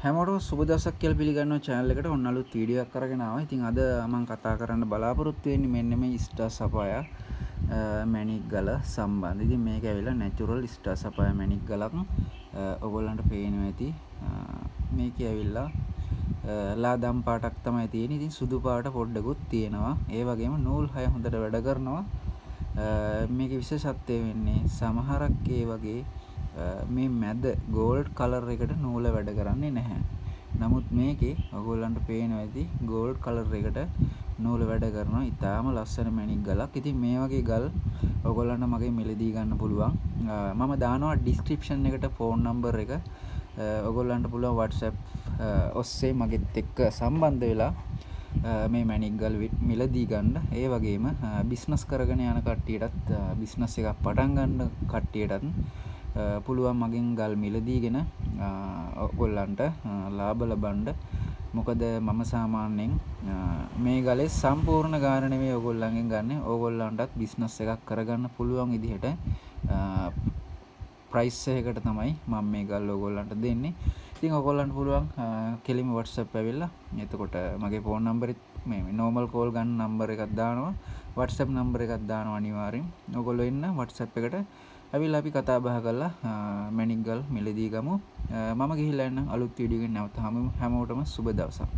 හැමෝටම සුබ දවසක් කියලා පිළිගන්නවා channel එකට ඔන්න අලුත් වීඩියෝ එකක් අරගෙන ආවා. ඉතින් අද මම කතා කරන්න බලාපොරොත්තු වෙන්නේ මෙන්න මේ Star Sapphire මැණික් ගල සම්බන්ධ. ඉතින් මේක ඇවිල්ලා natural Star Sapphire මැණික් ගලක්. ඔයගොල්ලන්ට පේනවා ඇති. මේකේ ඇවිල්ලා ලාදම් පාටක් තමයි තියෙන්නේ. ඉතින් සුදු පාට පොඩ්ඩකුත් තියෙනවා. ඒ වගේම නූල් හය හොඳට වැඩ කරනවා. මේකේ විශේෂත්වය වෙන්නේ සමහරක් ඒ වගේ මේ මැද ගෝල්ඩ් කලර් එකට නූල වැඩ කරන්නේ නැහැ. නමුත් මේකේ ඔයගොල්ලන්ට පේනවා ඇති ගෝල්ඩ් කලර් එකට නූල වැඩ කරනවා. ඊටාම ලස්සන මැණික් ගලක්. ඉතින් මේ වගේ ගල් ඔයගොල්ලන්ට මගේ මිලදී ගන්න පුළුවන්. මම දානවා ඩිස්ක්‍රිප්ෂන් එකට ෆෝන් නම්බර් එක. ඔයගොල්ලන්ට පුළුවන් WhatsApp ඔස්සේ මගෙත් එක්ක සම්බන්ධ වෙලා මේ මැණික් ගල් මිලදී ගන්න. ඒ වගේම බිස්නස් කරගෙන යන කට්ටියටත් බිස්නස් එකක් පටන් ගන්න කට්ටියටත් පුළුවන් මගෙන් ගල් මිලදීගෙන ඔයගොල්ලන්ට ලාභ ලබන්න. මොකද මම සාමාන්‍යයෙන් මේ ගලේ සම්පූර්ණ ගාණ නෙවෙයි ඔයගොල්ලන්ගෙන් ගන්න. ඔයගොල්ලන්ටත් බිස්නස් එකක් කරගන්න පුළුවන් විදිහට ප්‍රයිස් එකකට තමයි මම මේ ගල් ඔයගොල්ලන්ට දෙන්නේ. ඉතින් ඔයගොල්ලන්ට පුළුවන් කෙලිම WhatsApp ඇවිල්ලා එතකොට මගේ ෆෝන් නම්බරෙත් මේ normal call ගන්න නම්බර එකක් දානවා. WhatsApp නම්බර එකක් දානවා අනිවාර්යෙන්. ඔයගොල්ලෝ එන්න WhatsApp එකට ඇවිල්ලා අපි කතා බහ කරලා මැණික් ගල් මිලදී ගමු. මම ගිහිල්ලා එන්න අලුත් වීඩියෝ එකකින් නැවත හැමෝටම සුබ දවසක්.